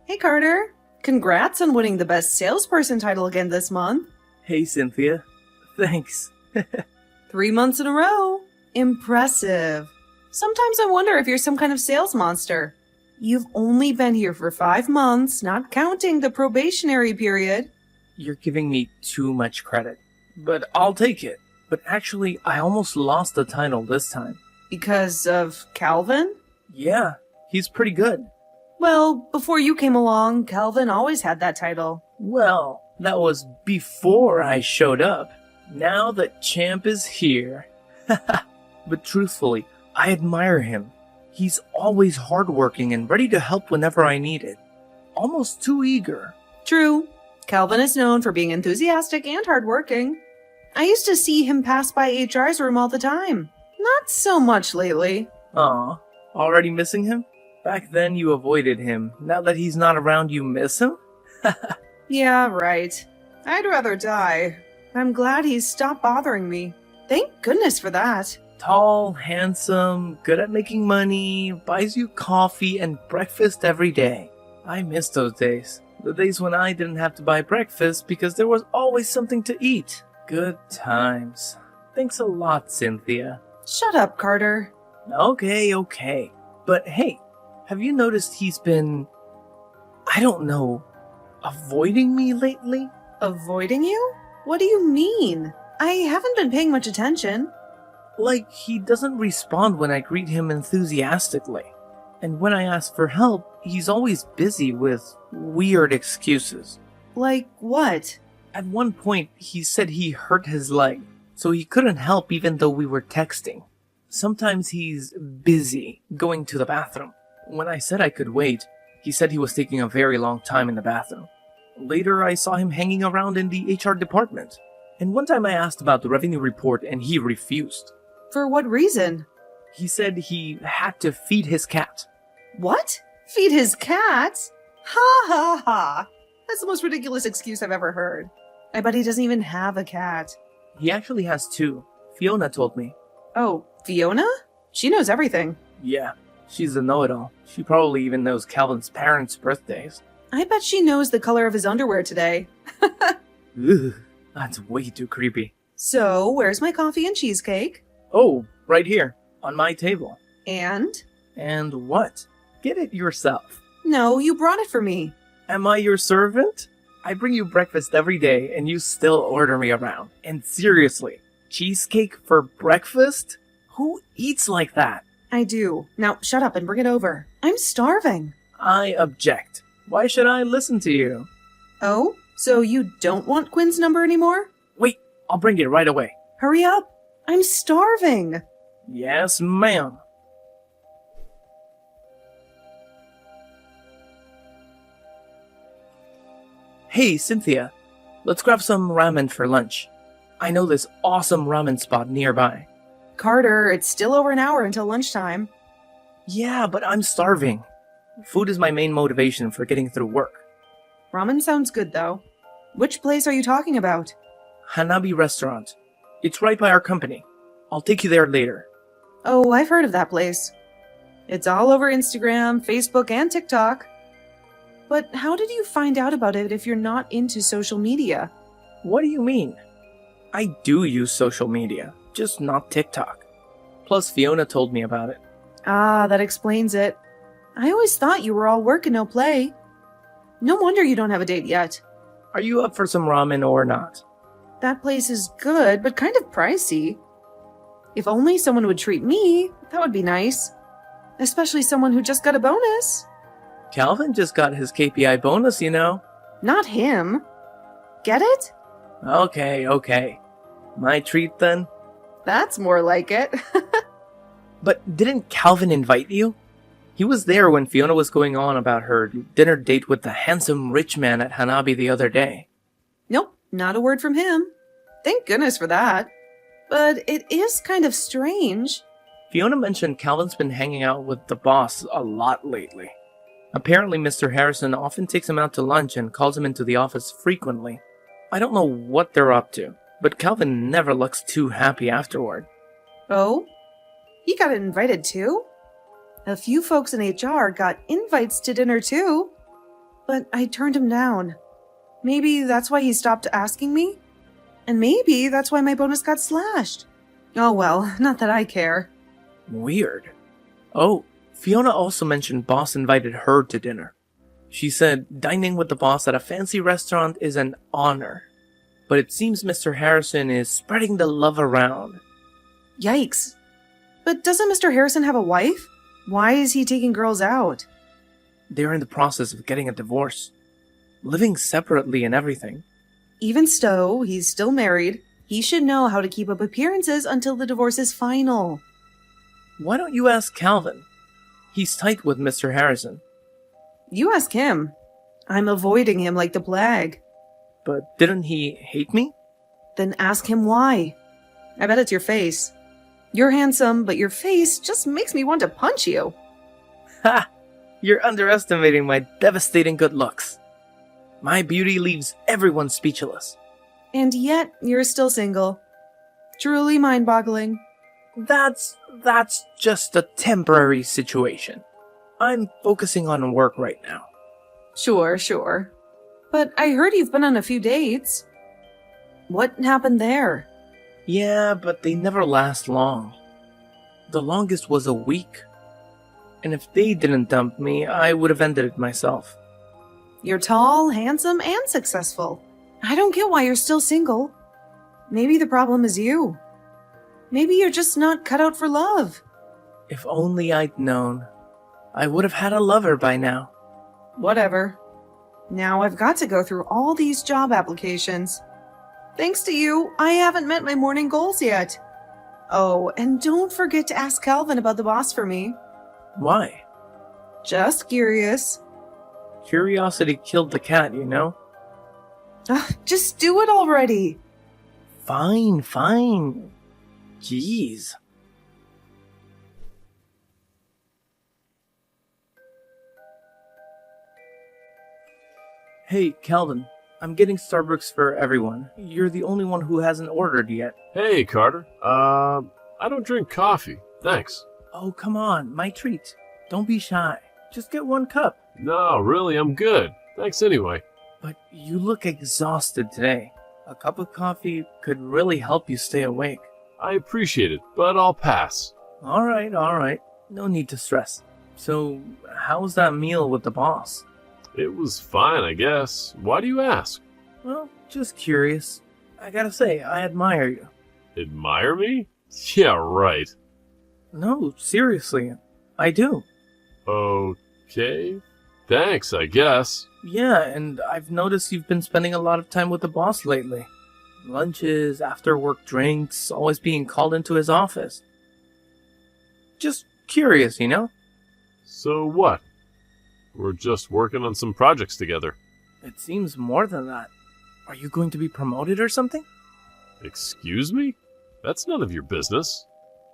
Hey Carter, congrats on winning the best salesperson title again this month. Hey Cynthia, thanks. 3 months in a row. Impressive. Sometimes I wonder if you're some kind of sales monster. You've only been here for 5 months, not counting the probationary period. You're giving me too much credit, but I'll take it. But actually, I almost lost the title this time. Because of Calvin? Yeah, he's pretty good. Well, before you came along, Calvin always had that title. Well, that was before I showed up. Now that Champ is here. But truthfully, I admire him. He's always hardworking and ready to help whenever I need it. Almost too eager. True. Calvin is known for being enthusiastic and hardworking. I used to see him pass by HR's room all the time. Not so much lately. Aw, already missing him? Back then you avoided him. Now that he's not around, you miss him? Yeah, right. I'd rather die. I'm glad he's stopped bothering me. Thank goodness for that. Tall, handsome, good at making money, buys you coffee and breakfast every day. I miss those days. The days when I didn't have to buy breakfast because there was always something to eat. Good times. Thanks a lot, Cynthia. Shut up, Carter. Okay. But hey, have you noticed he's been, I don't know, avoiding me lately? Avoiding you? What do you mean? I haven't been paying much attention. Like, he doesn't respond when I greet him enthusiastically. And when I ask for help, he's always busy with weird excuses. Like what? At one point, he said he hurt his leg, so he couldn't help even though we were texting. Sometimes he's busy going to the bathroom. When I said I could wait, he said he was taking a very long time in the bathroom. Later, I saw him hanging around in the HR department. And one time I asked about the revenue report and he refused. For what reason? He said he had to feed his cat. What? Feed his cat? Ha ha ha. That's the most ridiculous excuse I've ever heard. I bet he doesn't even have a cat. He actually has 2. Fiona told me. Oh, Fiona? She knows everything. Yeah, she's a know-it-all. She probably even knows Calvin's parents' birthdays. I bet she knows the color of his underwear today. Ugh, that's way too creepy. So, where's my coffee and cheesecake? Oh, right here, on my table. And? And what? Get it yourself. No, you brought it for me. Am I your servant? I bring you breakfast every day and you still order me around. And seriously, cheesecake for breakfast? Who eats like that? I do. Now, shut up and bring it over. I'm starving. I object. Why should I listen to you? Oh? So you don't want Quinn's number anymore? Wait, I'll bring it right away. Hurry up. I'm starving. Yes, ma'am. Hey, Cynthia. Let's grab some ramen for lunch. I know this awesome ramen spot nearby. Carter, it's still over an hour until lunchtime. Yeah, but I'm starving. Food is my main motivation for getting through work. Ramen sounds good, though. Which place are you talking about? Hanabi Restaurant. It's right by our company. I'll take you there later. Oh, I've heard of that place. It's all over Instagram, Facebook, and TikTok. But how did you find out about it if you're not into social media? What do you mean? I do use social media, just not TikTok. Plus, Fiona told me about it. Ah, that explains it. I always thought you were all work and no play. No wonder you don't have a date yet. Are you up for some ramen or not? That place is good, but kind of pricey. If only someone would treat me, that would be nice. Especially someone who just got a bonus. Calvin just got his KPI bonus, you know. Not him. Get it? Okay. My treat then? That's more like it. But didn't Calvin invite you? He was there when Fiona was going on about her dinner date with the handsome rich man at Hanabi the other day. Nope, not a word from him. Thank goodness for that. But it is kind of strange. Fiona mentioned Calvin's been hanging out with the boss a lot lately. Apparently Mr. Harrison often takes him out to lunch and calls him into the office frequently. I don't know what they're up to, but Calvin never looks too happy afterward. Oh? He got invited too? A few folks in HR got invites to dinner too. but I turned him down. Maybe that's why he stopped asking me? And maybe that's why my bonus got slashed. Oh well, not that I care. Weird. Oh, Fiona also mentioned boss invited her to dinner. She said dining with the boss at a fancy restaurant is an honor. But it seems Mr. Harrison is spreading the love around. Yikes. But doesn't Mr. Harrison have a wife? Why is he taking girls out? They're in the process of getting a divorce. Living separately and everything. Even so, he's still married. He should know how to keep up appearances until the divorce is final. Why don't you ask Calvin? He's tight with Mr. Harrison. You ask him. I'm avoiding him like the plague. But didn't he hate me? Then ask him why. I bet it's your face. You're handsome, but your face just makes me want to punch you. Ha! You're underestimating my devastating good looks. My beauty leaves everyone speechless. And yet, you're still single. Truly mind-boggling. That's just a temporary situation. I'm focusing on work right now. Sure. But I heard you've been on a few dates. What happened there? Yeah, but they never last long. The longest was a week. And if they didn't dump me, I would have ended it myself. You're tall, handsome, and successful. I don't get why you're still single. Maybe the problem is you. Maybe you're just not cut out for love. If only I'd known. I would have had a lover by now. Whatever. Now I've got to go through all these job applications. Thanks to you, I haven't met my morning goals yet. Oh, and don't forget to ask Calvin about the boss for me. Why? Just curious. Curiosity killed the cat, you know? Just do it already. Fine. Jeez. Hey, Calvin. I'm getting Starbucks for everyone. You're the only one who hasn't ordered yet. Hey, Carter. I don't drink coffee. Thanks. Oh, come on. My treat. Don't be shy. Just get one cup. No, really, I'm good. Thanks anyway. But you look exhausted today. A cup of coffee could really help you stay awake. I appreciate it, but I'll pass. All right. No need to stress. So, how was that meal with the boss? It was fine, I guess. Why do you ask? Well, just curious. I gotta say, I admire you. Admire me? Yeah, right. No, seriously. I do. Okay. Thanks, I guess. Yeah, and I've noticed you've been spending a lot of time with the boss lately. Lunches, after-work drinks, always being called into his office. Just curious, you know? So what? We're just working on some projects together. It seems more than that. Are you going to be promoted or something? Excuse me? That's none of your business.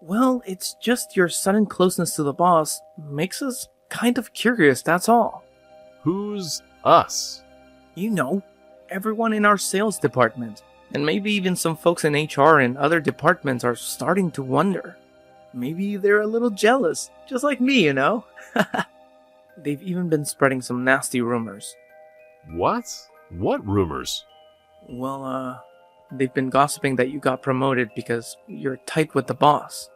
Well, it's just your sudden closeness to the boss makes us kind of curious, that's all. Who's us? You know, everyone in our sales department. And maybe even some folks in HR and other departments are starting to wonder. Maybe they're a little jealous, just like me, you know? They've even been spreading some nasty rumors. What? What rumors? Well, they've been gossiping that you got promoted because you're tight with the boss.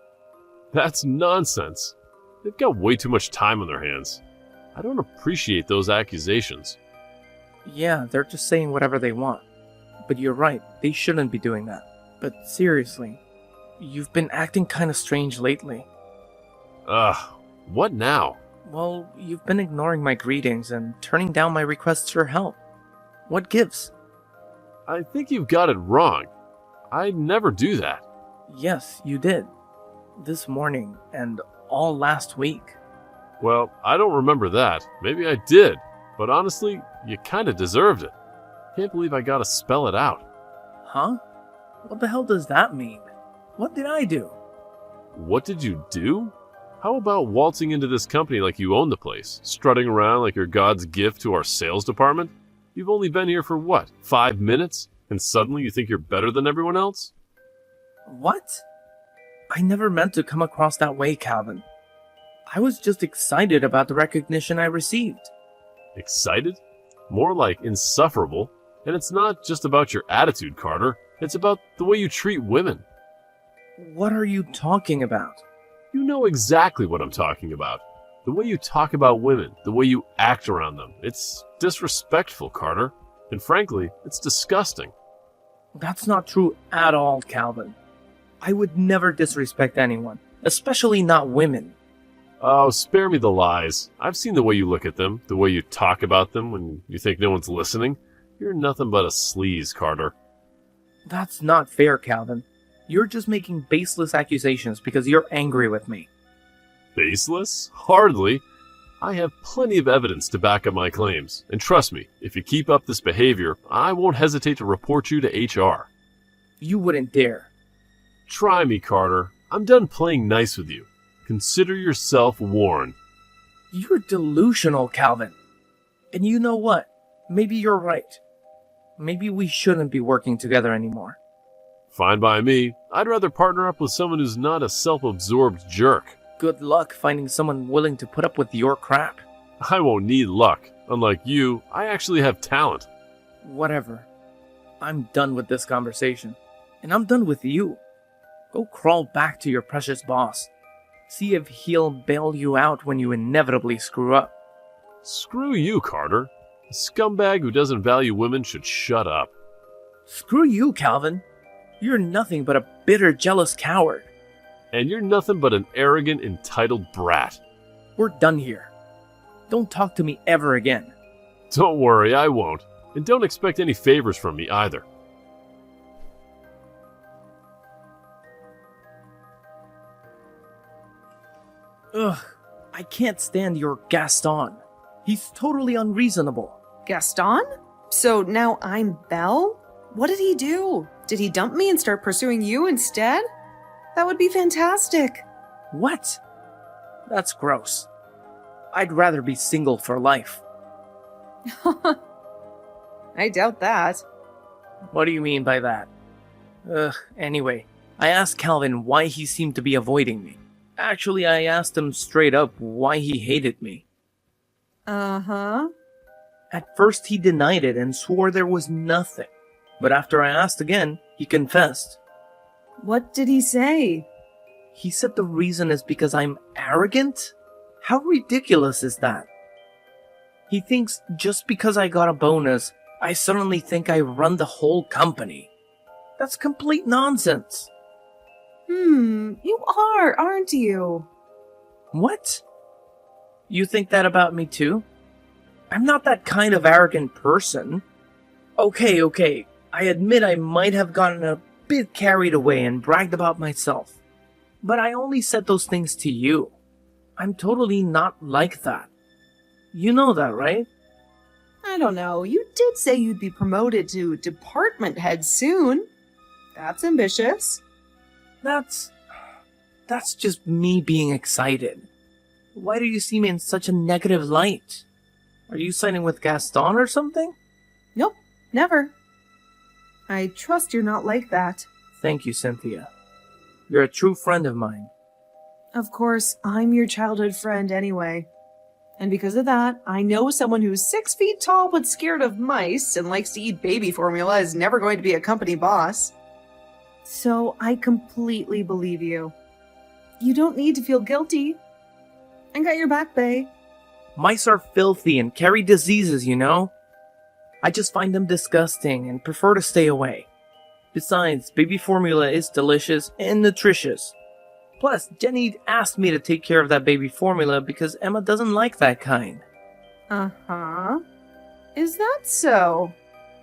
That's nonsense. They've got way too much time on their hands. I don't appreciate those accusations. Yeah, they're just saying whatever they want. But you're right, they shouldn't be doing that. But seriously, you've been acting kind of strange lately. Ugh, what now? Well, you've been ignoring my greetings and turning down my requests for help. What gives? I think you've got it wrong. I'd never do that. Yes, you did. This morning and all last week. Well, I don't remember that. Maybe I did. But honestly, you kinda deserved it. Can't believe I gotta spell it out. Huh? What the hell does that mean? What did I do? What did you do? How about waltzing into this company like you own the place, strutting around like you're God's gift to our sales department? You've only been here for what, 5 minutes? And suddenly you think you're better than everyone else? What? I never meant to come across that way, Calvin. I was just excited about the recognition I received. Excited? More like insufferable. And it's not just about your attitude, Carter. It's about the way you treat women. What are you talking about? You know exactly what I'm talking about. The way you talk about women, the way you act around them. It's disrespectful, Carter. And frankly, it's disgusting. That's not true at all, Calvin. I would never disrespect anyone, especially not women. Oh, spare me the lies. I've seen the way you look at them, the way you talk about them when you think no one's listening. You're nothing but a sleaze, Carter. That's not fair, Calvin. You're just making baseless accusations because you're angry with me. Baseless? Hardly. I have plenty of evidence to back up my claims. And trust me, if you keep up this behavior, I won't hesitate to report you to HR. You wouldn't dare. Try me, Carter. I'm done playing nice with you. Consider yourself warned. You're delusional, Calvin. And you know what? Maybe you're right. Maybe we shouldn't be working together anymore. Fine by me. I'd rather partner up with someone who's not a self-absorbed jerk. Good luck finding someone willing to put up with your crap. I won't need luck. Unlike you, I actually have talent. Whatever. I'm done with this conversation. And I'm done with you. Go crawl back to your precious boss. See if he'll bail you out when you inevitably screw up. Screw you, Carter. A scumbag who doesn't value women should shut up. Screw you, Calvin. You're nothing but a bitter, jealous coward. And you're nothing but an arrogant, entitled brat. We're done here. Don't talk to me ever again. Don't worry, I won't. And don't expect any favors from me either. Ugh, I can't stand your Gaston. He's totally unreasonable. Gaston? So now I'm Belle? What did he do? Did he dump me and start pursuing you instead? That would be fantastic. What? That's gross. I'd rather be single for life. I doubt that. What do you mean by that? Anyway, I asked Calvin why he seemed to be avoiding me. Actually, I asked him straight up why he hated me. Uh-huh. At first, he denied it and swore there was nothing. But after I asked again, he confessed. What did he say? He said the reason is because I'm arrogant? How ridiculous is that? He thinks just because I got a bonus, I suddenly think I run the whole company. That's complete nonsense. You are, aren't you? What? You think that about me too? I'm not that kind of arrogant person. Okay. I admit I might have gotten a bit carried away and bragged about myself. But I only said those things to you. I'm totally not like that. You know that, right? I don't know. You did say you'd be promoted to department head soon. That's ambitious. That's just me being excited. Why do you see me in such a negative light? Are you siding with Gaston or something? Nope, never. I trust you're not like that. Thank you, Cynthia. You're a true friend of mine. Of course, I'm your childhood friend anyway. And because of that, I know someone who's 6 feet tall but scared of mice and likes to eat baby formula is never going to be a company boss. So I completely believe you. You don't need to feel guilty. I got your back, bae. Mice are filthy and carry diseases, you know? I just find them disgusting and prefer to stay away. Besides, baby formula is delicious and nutritious. Plus, Jenny asked me to take care of that baby formula because Emma doesn't like that kind. Uh-huh. Is that so?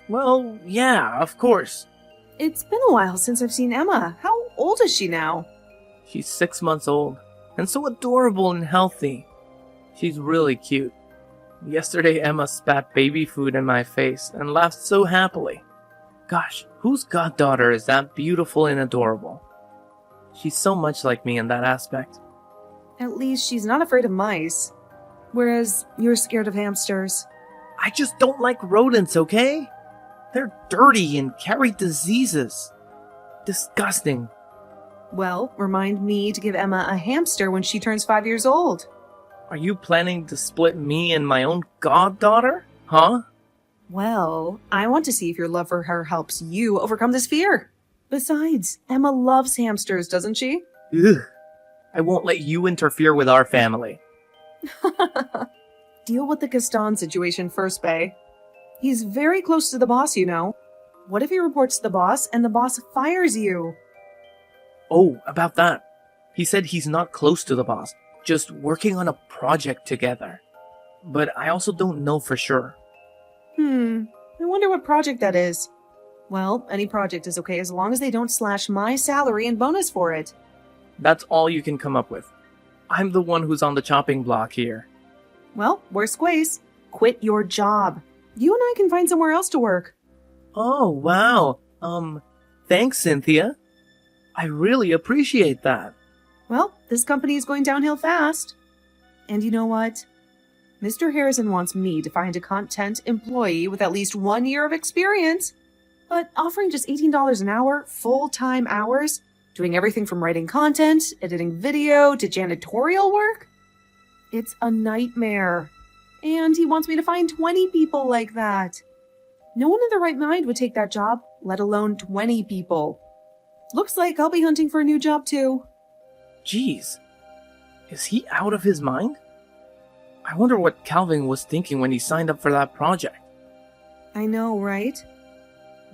Well, yeah, of course. It's been a while since I've seen Emma. How old is she now? She's 6 months old, and so adorable and healthy. She's really cute. Yesterday, Emma spat baby food in my face and laughed so happily. Gosh, whose goddaughter is that beautiful and adorable? She's so much like me in that aspect. At least she's not afraid of mice. Whereas you're scared of hamsters. I just don't like rodents, okay? They're dirty and carry diseases. Disgusting. Well, remind me to give Emma a hamster when she turns 5 years old. Are you planning to split me and my own goddaughter? Huh? Well, I want to see if your love for her helps you overcome this fear. Besides, Emma loves hamsters, doesn't she? Ugh. I won't let you interfere with our family. Deal with the Gaston situation first, Bae. He's very close to the boss, you know. What if he reports to the boss and the boss fires you? Oh, about that. He said he's not close to the boss, just working on a project together. But I also don't know for sure. I wonder what project that is. Well, any project is okay as long as they don't slash my salary and bonus for it. That's all you can come up with. I'm the one who's on the chopping block here. Well, worst ways. Quit your job. You and I can find somewhere else to work. Oh, wow. Thanks, Cynthia. I really appreciate that. Well, this company is going downhill fast. And you know what? Mr. Harrison wants me to find a content employee with at least 1 year of experience. But offering just $18 an hour, full-time hours, doing everything from writing content, editing video, to janitorial work? It's a nightmare. And he wants me to find 20 people like that. No one in their right mind would take that job, let alone 20 people. Looks like I'll be hunting for a new job too. Jeez. Is he out of his mind? I wonder what Calvin was thinking when he signed up for that project. I know, right?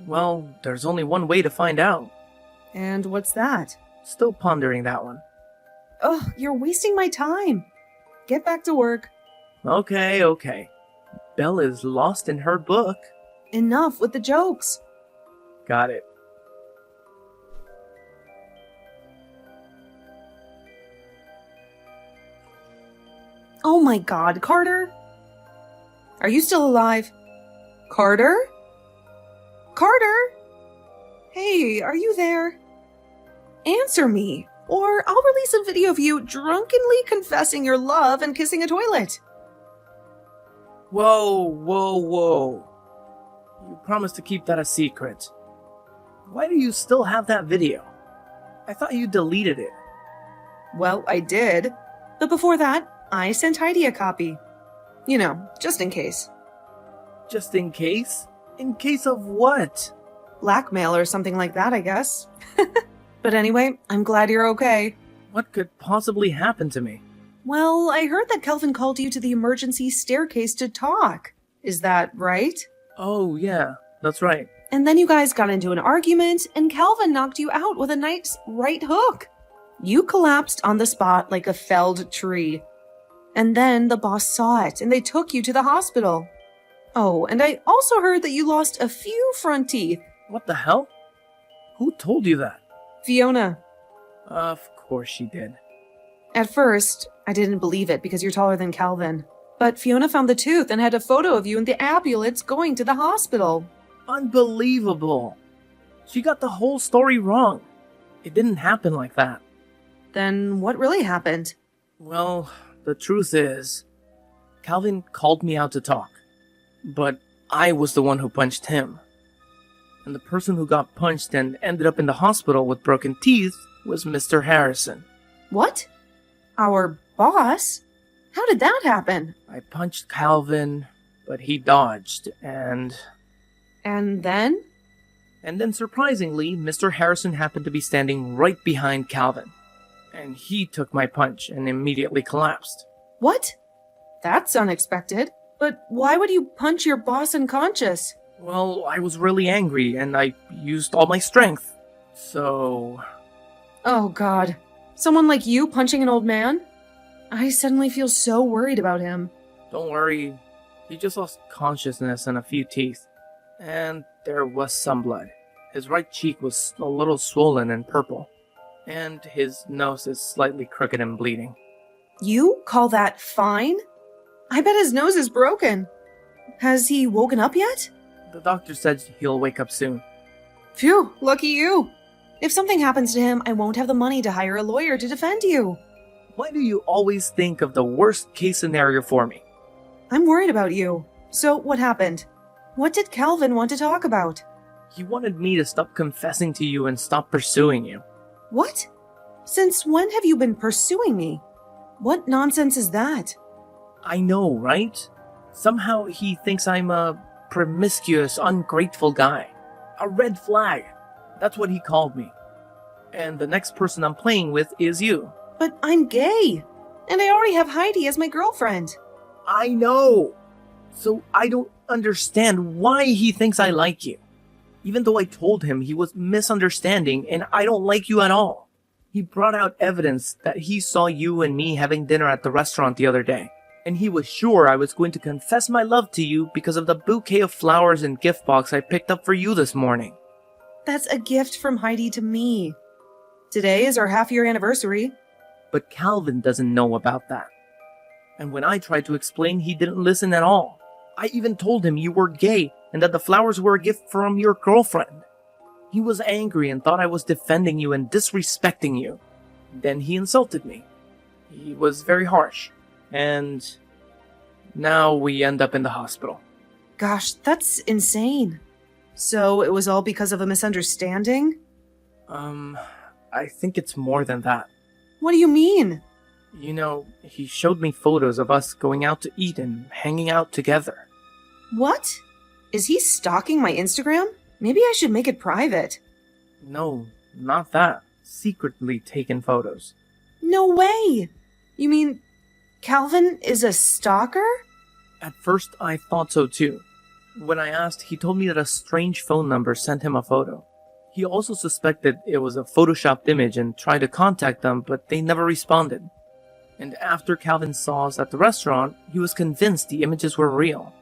Well, there's only one way to find out. And what's that? Still pondering that one. Ugh, you're wasting my time. Get back to work. Okay. Belle is lost in her book. Enough with the jokes. Got it. Oh my god, Carter? Are you still alive? Carter? Carter? Hey, are you there? Answer me, or I'll release a video of you drunkenly confessing your love and kissing a toilet. Whoa. You promised to keep that a secret. Why do you still have that video? I thought you deleted it. Well, I did. But before that, I sent Heidi a copy. You know, just in case. Just in case? In case of what? Blackmail or something like that, I guess. But anyway, I'm glad you're okay. What could possibly happen to me? Well, I heard that Kelvin called you to the emergency staircase to talk. Is that right? Oh, yeah, that's right. And then you guys got into an argument, and Calvin knocked you out with a nice right hook. You collapsed on the spot like a felled tree. And then the boss saw it, and they took you to the hospital. Oh, and I also heard that you lost a few front teeth. What the hell? Who told you that? Fiona. Of course she did. At first, I didn't believe it because you're taller than Calvin. But Fiona found the tooth and had a photo of you in the ambulance going to the hospital. Unbelievable. She got the whole story wrong. It didn't happen like that. Then what really happened? Well, the truth is, Calvin called me out to talk. But I was the one who punched him. And the person who got punched and ended up in the hospital with broken teeth was Mr. Harrison. What? Our boss? How did that happen? I punched Calvin, but he dodged, and then? And then surprisingly, Mr. Harrison happened to be standing right behind Calvin. And he took my punch and immediately collapsed. What? That's unexpected. But why would you punch your boss unconscious? Well, I was really angry, and I used all my strength. So... Oh god. Someone like you punching an old man? I suddenly feel so worried about him. Don't worry. He just lost consciousness and a few teeth. And there was some blood. His right cheek was a little swollen and purple. And his nose is slightly crooked and bleeding. You call that fine? I bet his nose is broken. Has he woken up yet? The doctor said he'll wake up soon. Phew, lucky you. If something happens to him, I won't have the money to hire a lawyer to defend you. Why do you always think of the worst case scenario for me? I'm worried about you. So what happened? What did Calvin want to talk about? He wanted me to stop confessing to you and stop pursuing you. What? Since when have you been pursuing me? What nonsense is that? I know, right? Somehow he thinks I'm a promiscuous, ungrateful guy. A red flag. That's what he called me. And the next person I'm playing with is you. But I'm gay, and I already have Heidi as my girlfriend. I know. So I don't understand why he thinks I like you. Even though I told him he was misunderstanding and I don't like you at all. He brought out evidence that he saw you and me having dinner at the restaurant the other day. And he was sure I was going to confess my love to you because of the bouquet of flowers and gift box I picked up for you this morning. That's a gift from Heidi to me. Today is our half-year anniversary. But Calvin doesn't know about that. And when I tried to explain, he didn't listen at all. I even told him you were gay and that the flowers were a gift from your girlfriend. He was angry and thought I was defending you and disrespecting you. Then he insulted me. He was very harsh. And now we end up in the hospital. Gosh, that's insane. So it was all because of a misunderstanding? I think it's more than that. What do you mean? You know, he showed me photos of us going out to eat and hanging out together. What? Is he stalking my Instagram? Maybe I should make it private. No, not that. Secretly taken photos. No way! You mean Calvin is a stalker? At first, I thought so too. When I asked, he told me that a strange phone number sent him a photo. He also suspected it was a photoshopped image and tried to contact them, but they never responded. And after Calvin saw us at the restaurant, he was convinced the images were real.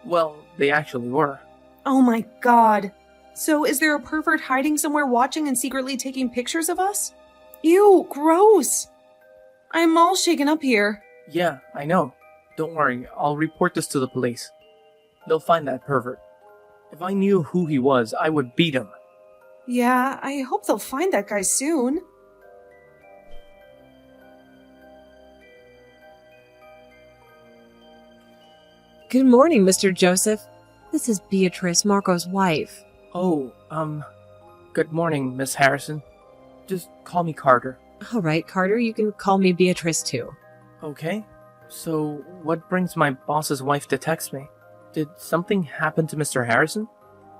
Well, they actually were. Oh my god. So is there a pervert hiding somewhere watching and secretly taking pictures of us? Ew, gross. I'm all shaken up here. Yeah, I know. Don't worry, I'll report this to the police. They'll find that pervert. If I knew who he was, I would beat him. Yeah, I hope they'll find that guy soon. Good morning, Mr. Joseph. This is Beatrice, Marco's wife. Oh, good morning, Miss Harrison. Just call me Carter. All right, Carter, you can call me Beatrice too. Okay. So, what brings my boss's wife to text me? Did something happen to Mr. Harrison?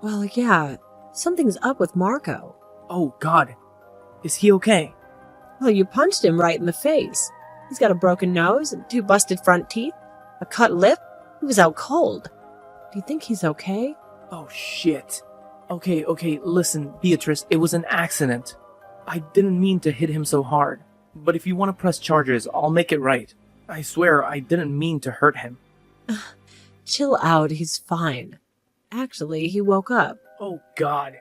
Well, yeah, something's up with Marco. Oh, God. Is he okay? Well, you punched him right in the face. He's got a broken nose and 2 busted front teeth, a cut lip. He was out cold. Do you think he's okay? Oh, shit. Okay, listen, Beatrice, it was an accident. I didn't mean to hit him so hard. But if you want to press charges, I'll make it right. I swear I didn't mean to hurt him. Chill out, he's fine. Actually, he woke up. Oh, God.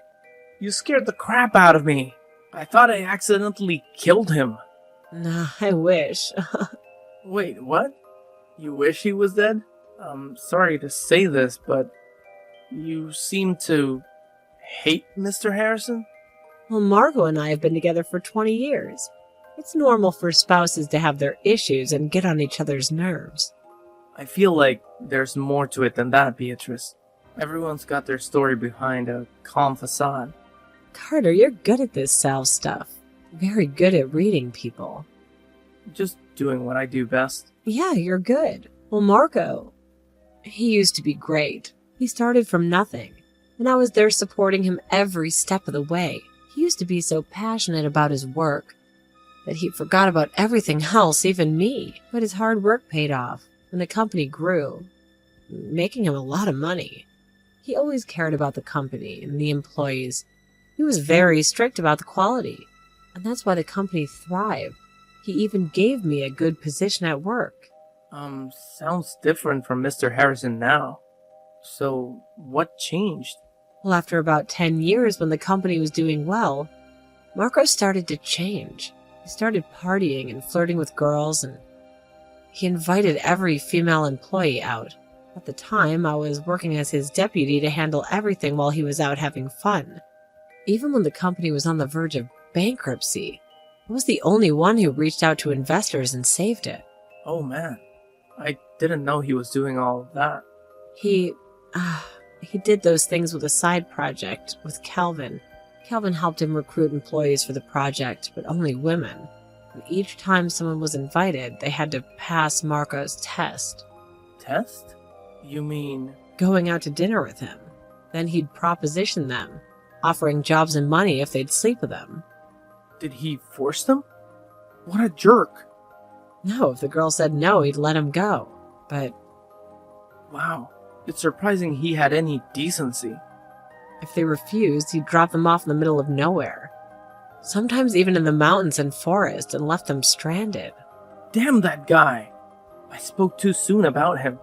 You scared the crap out of me. I thought I accidentally killed him. Nah, I wish. Wait, what? You wish he was dead? I'm sorry to say this, but you seem to hate Mr. Harrison? Well, Marco and I have been together for 20 years. It's normal for spouses to have their issues and get on each other's nerves. I feel like there's more to it than that, Beatrice. Everyone's got their story behind a calm facade. Carter, you're good at this Sal stuff. Very good at reading people. Just doing what I do best. Yeah, you're good. Well, Marco, he used to be great. He started from nothing, and I was there supporting him every step of the way. He used to be so passionate about his work that he forgot about everything else, even me. But his hard work paid off, and the company grew, making him a lot of money. He always cared about the company and the employees. He was very strict about the quality, and that's why the company thrived. He even gave me a good position at work. Sounds different from Mr. Harrison now. So, what changed? Well, after about 10 years when the company was doing well, Marco started to change. He started partying and flirting with girls, and he invited every female employee out. At the time, I was working as his deputy to handle everything while he was out having fun. Even when the company was on the verge of bankruptcy, I was the only one who reached out to investors and saved it. Oh man, I didn't know he was doing all of that. He did those things with a side project with Calvin. Calvin helped him recruit employees for the project, but only women. And each time someone was invited, they had to pass Marco's test. Test? You mean... going out to dinner with him. Then he'd proposition them, offering jobs and money if they'd sleep with him. Did he force them? What a jerk. No, if the girl said no, he'd let him go. But Wow, it's surprising he had any decency. if they refused, he'd drop them off in the middle of nowhere. Sometimes even in the mountains and forest, and left them stranded. Damn that guy. I spoke too soon about him.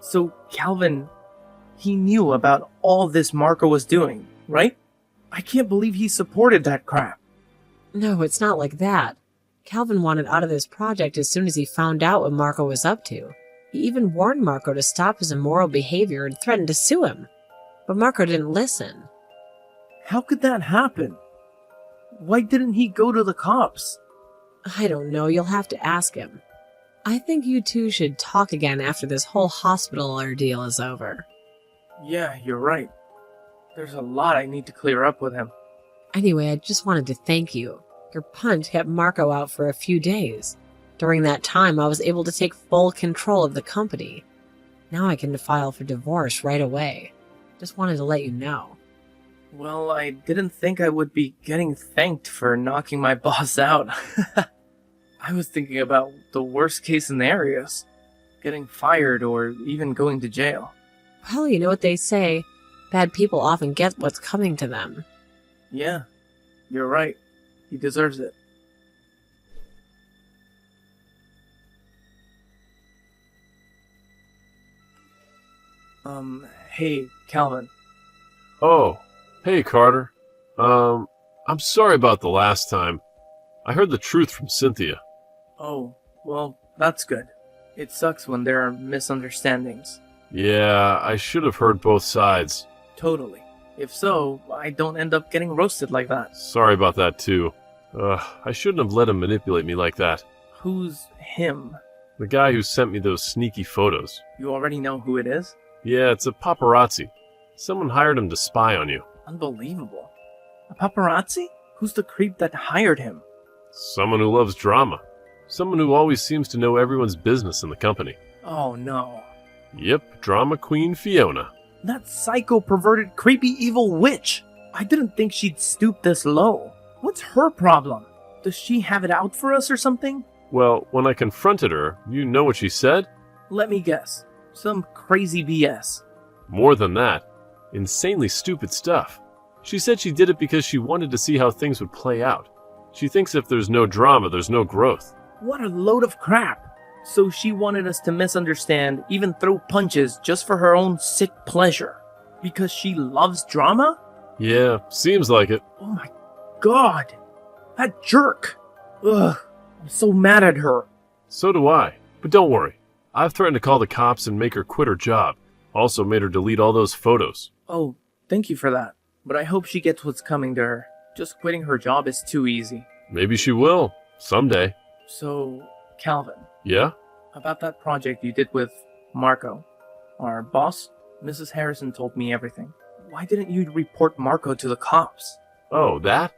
So, Calvin, he knew about all this Marco was doing, right? I can't believe he supported that crap. No, it's not like that. Calvin wanted out of this project as soon as he found out what Marco was up to. He even warned Marco to stop his immoral behavior and threatened to sue him. But Marco didn't listen. How could that happen? Why didn't he go to the cops? I don't know, you'll have to ask him. I think you two should talk again after this whole hospital ordeal is over. Yeah, you're right. There's a lot I need to clear up with him. Anyway, I just wanted to thank you. Your punch kept Marco out for a few days. During that time, I was able to take full control of the company. Now I can file for divorce right away. Just wanted to let you know. Well, I didn't think I would be getting thanked for knocking my boss out. I was thinking about the worst case scenarios. Getting fired or even going to jail. Well, you know what they say. Bad people often get what's coming to them. Yeah, you're right. He deserves it. Hey, Calvin. Oh, hey, Carter. I'm sorry about the last time. I heard the truth from Cynthia. Oh, well, that's good. It sucks when there are misunderstandings. Yeah, I should have heard both sides. Totally. If so, I don't end up getting roasted like that. Sorry about that, too. I shouldn't have let him manipulate me like that. Who's him? The guy who sent me those sneaky photos. You already know who it is? Yeah, it's a paparazzi. Someone hired him to spy on you. Unbelievable. A paparazzi? Who's the creep that hired him? Someone who loves drama. Someone who always seems to know everyone's business in the company. Oh no. Yep, drama queen Fiona. That psycho perverted creepy evil witch. I didn't think she'd stoop this low. What's her problem? Does she have it out for us or something? Well, when I confronted her, you know what she said? Let me guess. Some crazy BS. More than that. Insanely stupid stuff. She said she did it because she wanted to see how things would play out. She thinks if there's no drama, there's no growth. What a load of crap. So she wanted us to misunderstand, even throw punches just for her own sick pleasure. Because she loves drama? Yeah, seems like it. Oh my god. That jerk. Ugh. I'm so mad at her. So do I. But don't worry. I've threatened to call the cops and make her quit her job. Also made her delete all those photos. Oh, thank you for that. But I hope she gets what's coming to her. Just quitting her job is too easy. Maybe she will. Someday. So, Calvin, Yeah? about that project you did with Marco. Our boss, Mrs. Harrison, told me everything. Why didn't you report Marco to the cops? Oh, that?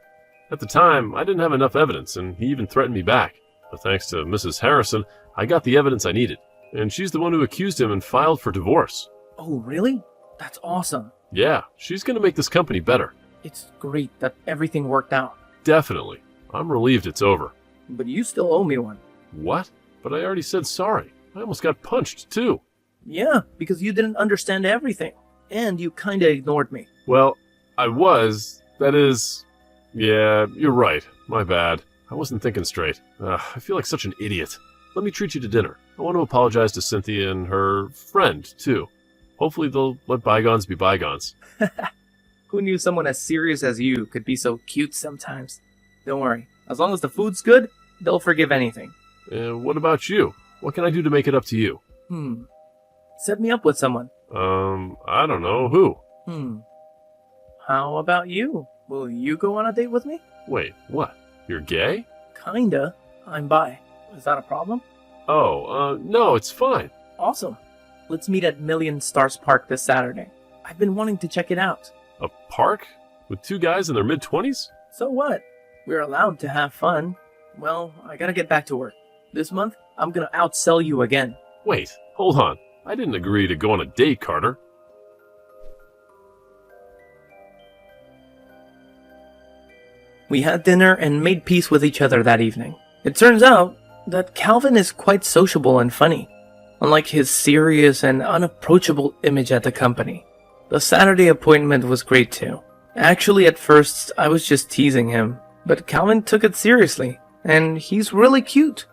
At the time, I didn't have enough evidence, and he even threatened me back. But thanks to Mrs. Harrison, I got the evidence I needed. And she's the one who accused him and filed for divorce. Oh, really? That's awesome. Yeah, she's gonna make this company better. It's great that everything worked out. Definitely. I'm relieved it's over. But you still owe me one. What? But I already said sorry. I almost got punched, too. Yeah, because you didn't understand everything. And you kinda ignored me. Well, I was. That is... Yeah, you're right. My bad. I wasn't thinking straight. I feel like such an idiot. Let me treat you to dinner. I want to apologize to Cynthia and her friend, too. Hopefully they'll let bygones be bygones. Who knew someone as serious as you could be so cute sometimes? Don't worry. As long as the food's good, they'll forgive anything. What about you? What can I do to make it up to you? Set me up with someone. I don't know. Who? How about you? Will you go on a date with me? Wait, what? You're gay? Kinda. I'm bi. Is that a problem? Oh, no, it's fine. Awesome. Let's meet at Million Stars Park this Saturday. I've been wanting to check it out. A park? With two guys in their mid-20s? So what? We're allowed to have fun. Well, I gotta get back to work. This month, I'm gonna outsell you again. Wait, hold on. I didn't agree to go on a date, Carter. We had dinner and made peace with each other that evening. It turns out that Calvin is quite sociable and funny, unlike his serious and unapproachable image at the company. The Saturday appointment was great too. Actually, at first, I was just teasing him, but Calvin took it seriously, and he's really cute.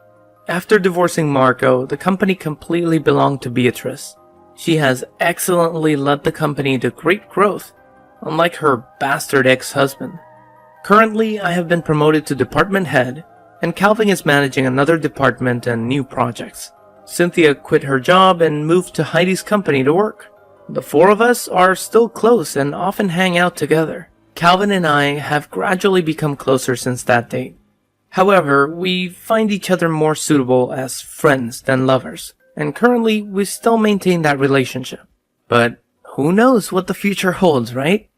After divorcing Marco, the company completely belonged to Beatrice. She has excellently led the company to great growth, unlike her bastard ex-husband. Currently, I have been promoted to department head, and Calvin is managing another department and new projects. Cynthia quit her job and moved to Heidi's company to work. The four of us are still close and often hang out together. Calvin and I have gradually become closer since that date. However, we find each other more suitable as friends than lovers, and currently we still maintain that relationship. But who knows what the future holds, right?